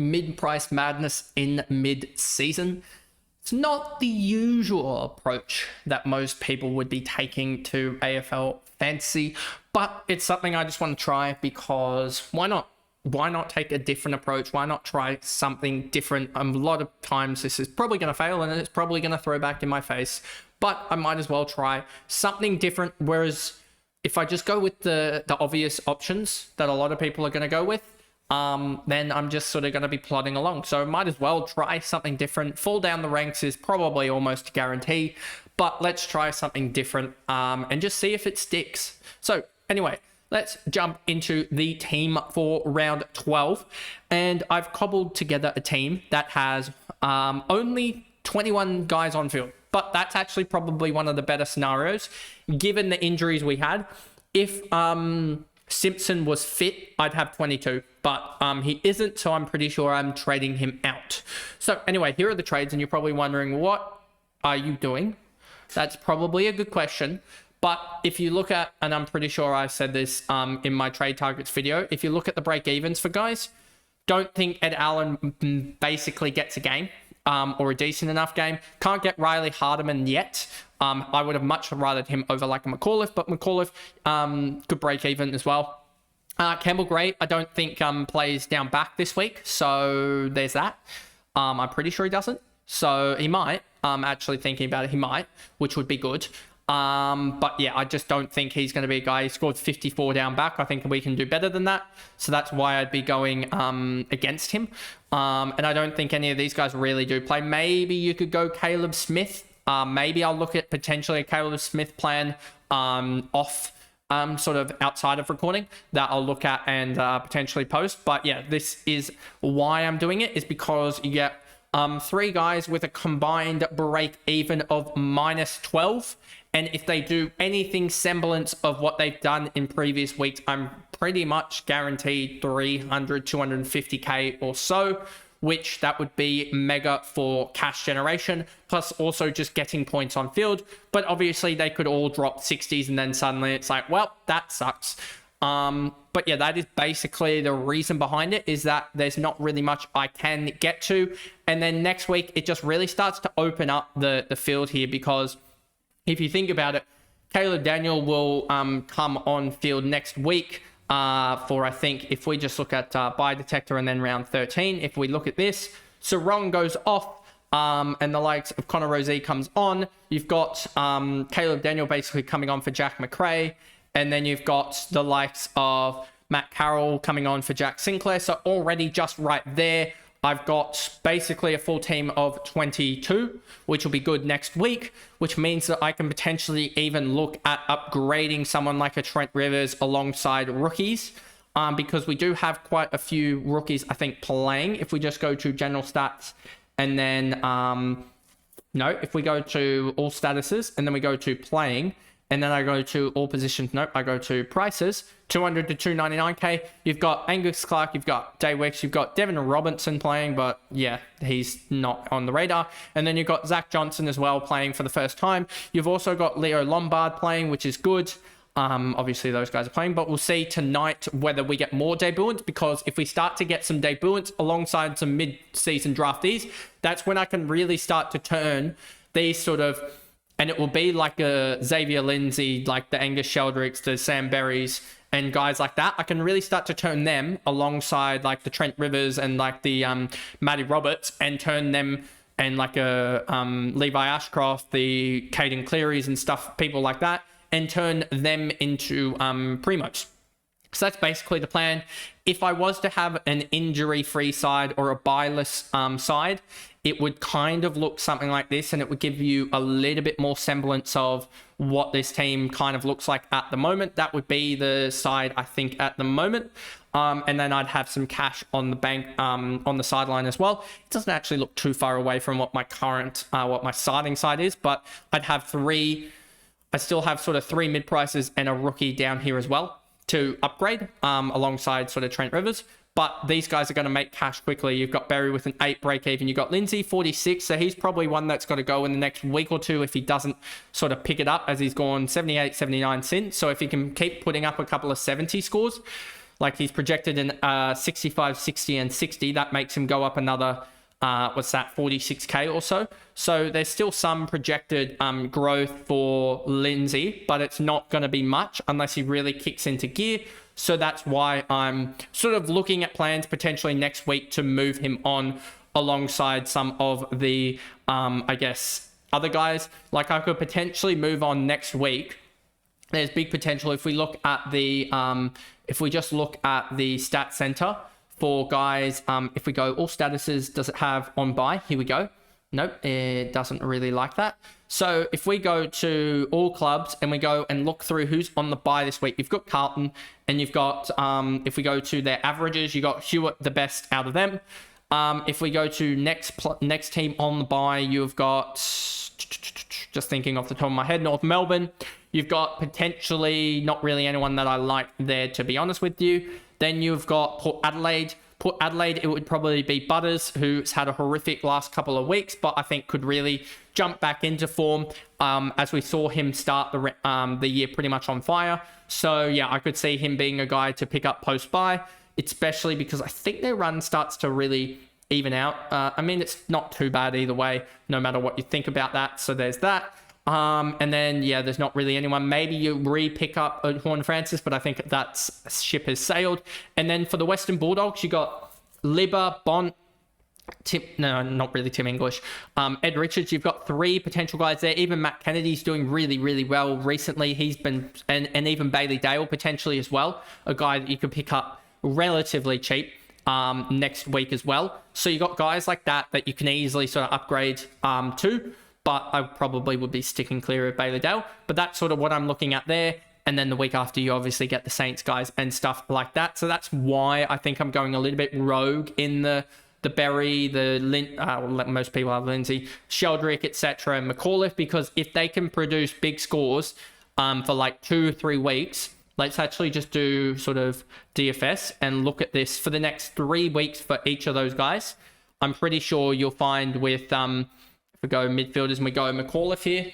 mid-price madness in mid-season. It's not the usual approach that most people would be taking to AFL fantasy, but it's something I just want to try because why not? Why not take a different approach? Why not try something different? A lot of times this is probably going to fail and it's probably going to throw back in my face, but I might as well try something different. Whereas if I just go with the obvious options that a lot of people are going to go with, then I'm just sort of going to be plodding along. So I might as well try something different. Fall down the ranks is probably almost a guarantee, but let's try something different and just see if it sticks. So anyway, let's jump into the team for round 12. And I've cobbled together a team that has only 21 guys on field. But that's actually probably one of the better scenarios, given the injuries we had. If Simpson was fit, I'd have 22. But he isn't, so I'm pretty sure I'm trading him out. So anyway, here are the trades, and you're probably wondering, what are you doing? That's probably a good question. But if you look at, and I'm pretty sure I said this in my trade targets video, if you look at the break evens for guys, don't think Ed Allen basically gets a game or a decent enough game. Can't get Riley Hardiman yet. I would have much rather him over like a McAuliffe, but McAuliffe could break even as well. Campbell Gray, I don't think plays down back this week, so there's that. I'm pretty sure he doesn't. So he might. Actually thinking about it, he might, which would be good. But yeah, I just don't think he's going to be a guy. He scored 54 down back. I think we can do better than that. So that's why I'd be going against him. And I don't think any of these guys really do play. Maybe you could go Caleb Smith. Maybe I'll look at potentially a Caleb Smith plan off sort of outside of recording that I'll look at and potentially post. But yeah, this is why I'm doing it, is because you get 3 guys with a combined break even of -12. And if they do anything semblance of what they've done in previous weeks, I'm pretty much guaranteed 300, 250k or so, which that would be mega for cash generation, plus also just getting points on field. But obviously they could all drop 60s and then suddenly it's like, well, that sucks. But yeah, that is basically the reason behind it, is that there's not really much I can get to. And then next week, it just really starts to open up the field here, because if you think about it, Caleb Daniel will come on field next week for, I think, if we just look at buy detector and then round 13, if we look at this, Sarong goes off and the likes of Connor Rozee comes on. You've got Caleb Daniel basically coming on for Jack McRae. And then you've got the likes of Matt Carroll coming on for Jack Sinclair. So already just right there, I've got basically a full team of 22, which will be good next week, which means that I can potentially even look at upgrading someone like a Trent Rivers alongside rookies, because we do have quite a few rookies, I think, playing. If we just go to general stats and then, if we go to all statuses and then we go to playing, and then I go to all positions. Nope, I go to prices, 200 to 299k. You've got Angus Clark, you've got Day Wicks, you've got Devin Robinson playing, but yeah, he's not on the radar. And then you've got Zach Johnson as well playing for the first time. You've also got Leo Lombard playing, which is good. Obviously those guys are playing, but we'll see tonight whether we get more debutantes, because if we start to get some debutantes alongside some mid-season draftees, that's when I can really start to turn these sort of, and it will be like a Xavier Lindsay, like the Angus Sheldricks, the Sam Berries, and guys like that. I can really start to turn them alongside like the Trent Rivers and like the Matty Roberts, and turn them, and like a Levi Ashcroft, the Caden Clearys and stuff, people like that, and turn them into primos. So that's basically the plan. If I was to have an injury-free side or a bye-less side, it would kind of look something like this, and it would give you a little bit more semblance of what this team kind of looks like at the moment. That would be the side, I think, at the moment. And then I'd have some cash on the bank, on the sideline as well. It doesn't actually look too far away from what my current, what my starting side is, but I'd have I still have sort of 3 mid-prices and a rookie down here as well to upgrade alongside sort of Trent Rivers. But these guys are going to make cash quickly. You've got Barry with an 8 break even. You've got Lindsay, 46. So he's probably one that's got to go in the next week or two if he doesn't sort of pick it up, as he's gone 78, 79 since. So if he can keep putting up a couple of 70 scores, Like he's projected in 65, 60, and 60. That makes him go up another, 46k or so. So there's still some projected growth for Lindsay, but it's not going to be much unless he really kicks into gear. So that's why I'm sort of looking at plans potentially next week to move him on alongside some of the, I guess, other guys. Like I could potentially move on next week. There's big potential if we look at the, if we just look at the stat center for guys. If we go all statuses, does it have on buy? Here we go. Nope, it doesn't really like that. So if we go to all clubs and we go and look through who's on the buy this week, you've got Carlton and you've got, if we go to their averages, you got Hewitt, the best out of them. If we go to next team on the buy, you've got, just thinking off the top of my head, North Melbourne. You've got potentially not really anyone that I like there, to be honest with you. Then you've got Port Adelaide. Port Adelaide, it would probably be Butters, who's had a horrific last couple of weeks, but I think could really jump back into form as we saw him start the year pretty much on fire. So yeah, I could see him being a guy to pick up post-buy, especially because I think their run starts to really even out. I mean, it's not too bad either way, no matter what you think about that. So there's that. And then, yeah, there's not really anyone. Maybe you re-pick up Horn Francis, but I think that ship has sailed. And then for the Western Bulldogs, you got Libba, Bont, not really Tim English, Ed Richards. You've got 3 potential guys there. Even Matt Kennedy's doing really, really well recently. He's been, and even Bailey Dale potentially as well, a guy that you could pick up relatively cheap next week as well. So you got guys like that you can easily sort of upgrade to. But I probably would be sticking clear of Bailey Dale. But that's sort of what I'm looking at there. And then the week after, you obviously get the Saints guys and stuff like that. So that's why I think I'm going a little bit rogue in the Berry, most people have Lindsay, Sheldrick, etc., and McAuliffe, because if they can produce big scores for like 2 or 3 weeks, let's actually just do sort of DFS and look at this for the next 3 weeks for each of those guys. I'm pretty sure you'll find with... if we go midfielders and we go McAuliffe here,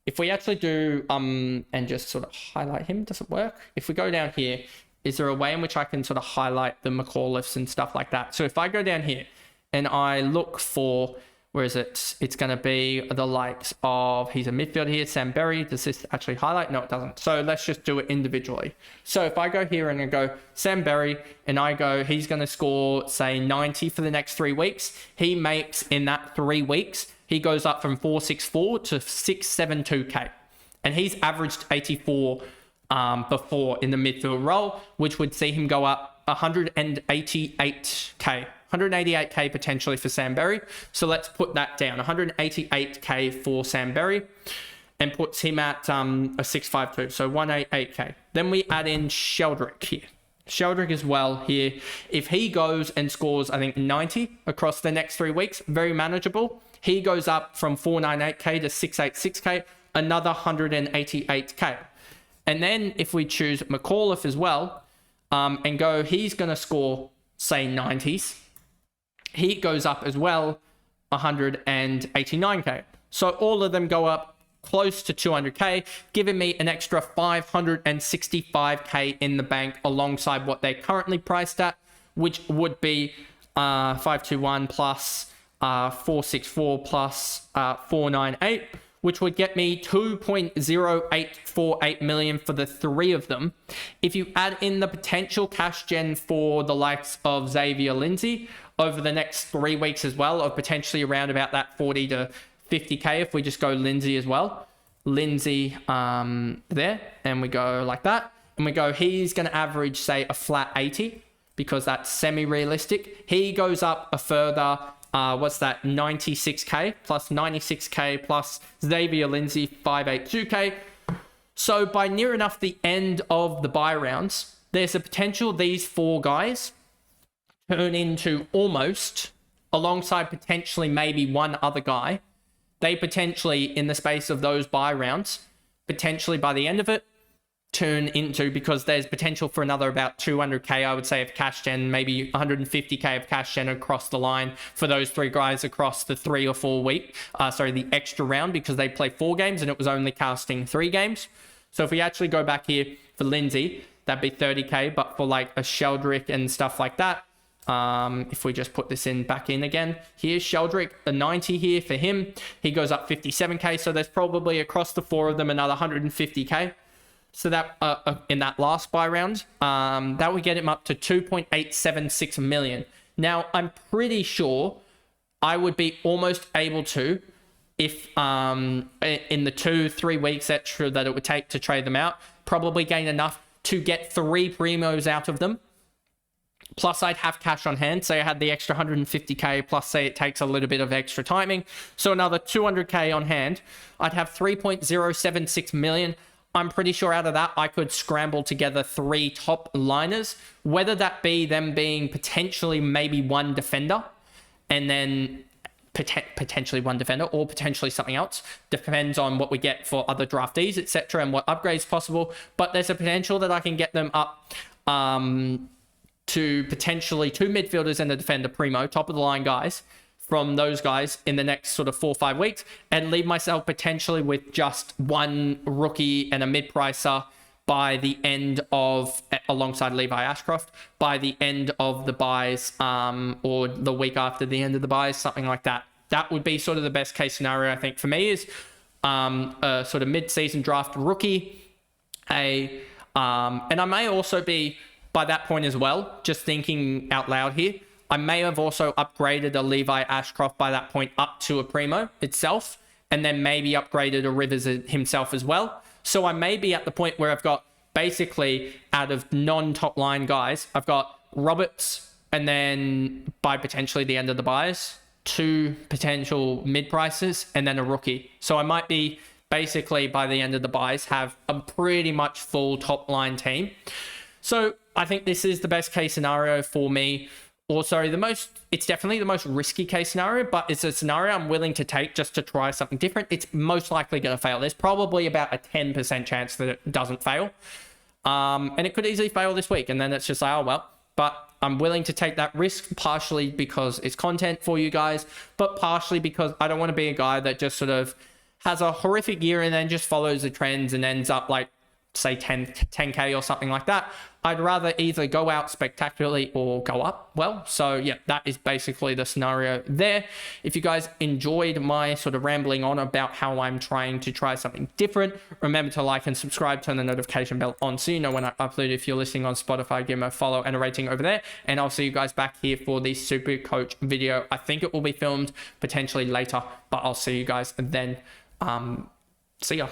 if we actually do, and just sort of highlight him, does it work? If we go down here, is there a way in which I can sort of highlight the McAuliffes and stuff like that? So if I go down here and I look for, where is it? It's going to be the likes of, he's a midfielder here, Sam Berry. Does this actually highlight? No, it doesn't. So let's just do it individually. So if I go here and I go Sam Berry and I go, he's going to score, say 90 for the next 3 weeks. He makes in that 3 weeks, he goes up from 464 to 672k. And he's averaged 84 before in the midfield role, which would see him go up 188k. 188k potentially for Sam Berry. So let's put that down. 188k for Sam Berry and puts him at a 652. So 188k. Then we add in Sheldrick here. Sheldrick as well here. If he goes and scores, I think 90 across the next 3 weeks, very manageable. He goes up from 498k to 686k, another 188k. And then if we choose McAuliffe as well, and go, he's going to score, say 90s. He goes up as well, 189k. So all of them go up close to 200k, giving me an extra 565k in the bank alongside what they're currently priced at, which would be 521 plus 464 plus 498, which would get me 2.0848 million for the 3 of them. If you add in the potential cash gen for the likes of Xavier Lindsay over the next 3 weeks as well, of potentially around about that 40 to 50k if we just go Lindsay as well. Lindsay there, and we go like that. And we go, he's going to average, say, a flat 80 because that's semi-realistic. He goes up a further... 96k plus 96k plus Xavier Lindsay 582k. So by near enough the end of the buy rounds, there's a potential these 4 guys turn into almost, alongside potentially maybe one other guy, they potentially in the space of those buy rounds, potentially by the end of it, turn into, because there's potential for another about 200k, I would say, of cash gen, maybe 150k of cash gen across the line for those 3 guys across the 3 or 4 week, the extra round, because they play 4 games and it was only casting 3 games. So if we actually go back here for Lindsay, that'd be 30k. But for like a Sheldrick and stuff like that, if we just put this in back in again, here's Sheldrick, a 90 here for him. He goes up 57k. So there's probably across the 4 of them another 150k. So that in that last buy round, that would get him up to 2.876 million. Now, I'm pretty sure I would be almost able to, if in the 2-3 weeks extra that it would take to trade them out, probably gain enough to get 3 primos out of them. Plus, I'd have cash on hand. Say I had the extra 150k, plus say it takes a little bit of extra timing. So another 200k on hand. I'd have 3.076 million. I'm pretty sure out of that, I could scramble together 3 top liners, whether that be them being potentially maybe 1 defender, and then potentially 1 defender, or potentially something else. Depends on what we get for other draftees, etc., and what upgrades possible. But there's a potential that I can get them up to potentially 2 midfielders and a defender primo, top of the line guys, from those guys in the next sort of 4 or 5 weeks, and leave myself potentially with just 1 rookie and a mid-pricer by the end of, alongside Levi Ashcroft, by the end of the buys, or the week after the end of the buys, something like that. That would be sort of the best case scenario, I think, for me, is a sort of mid-season draft rookie, and I may also be, by that point as well, just thinking out loud here, I may have also upgraded a Levi Ashcroft by that point up to a primo itself, and then maybe upgraded a Rivers himself as well. So I may be at the point where I've got basically, out of non-top line guys, I've got Roberts, and then by potentially the end of the buys, 2 potential mid-prices, and then a rookie. So I might be basically, by the end of the buys, have a pretty much full top line team. So I think this is the best case scenario for me. Also, it's definitely the most risky case scenario, but it's a scenario I'm willing to take just to try something different. It's most likely going to fail. There's probably about a 10% chance that it doesn't fail. And it could easily fail this week. And then it's just like, oh, well, but I'm willing to take that risk, partially because it's content for you guys, but partially because I don't want to be a guy that just sort of has a horrific year and then just follows the trends and ends up like, say 10k or something like that. I'd rather either go out spectacularly or go up well. So yeah, that is basically the scenario there. If you guys enjoyed my sort of rambling on about how I'm trying to try something different, remember to like and subscribe, turn the notification bell on so you know when I upload. If you're listening on Spotify, give me a follow and a rating over there, and I'll see you guys back here for the Super Coach video. I think it will be filmed potentially later, but I'll see you guys then. See ya.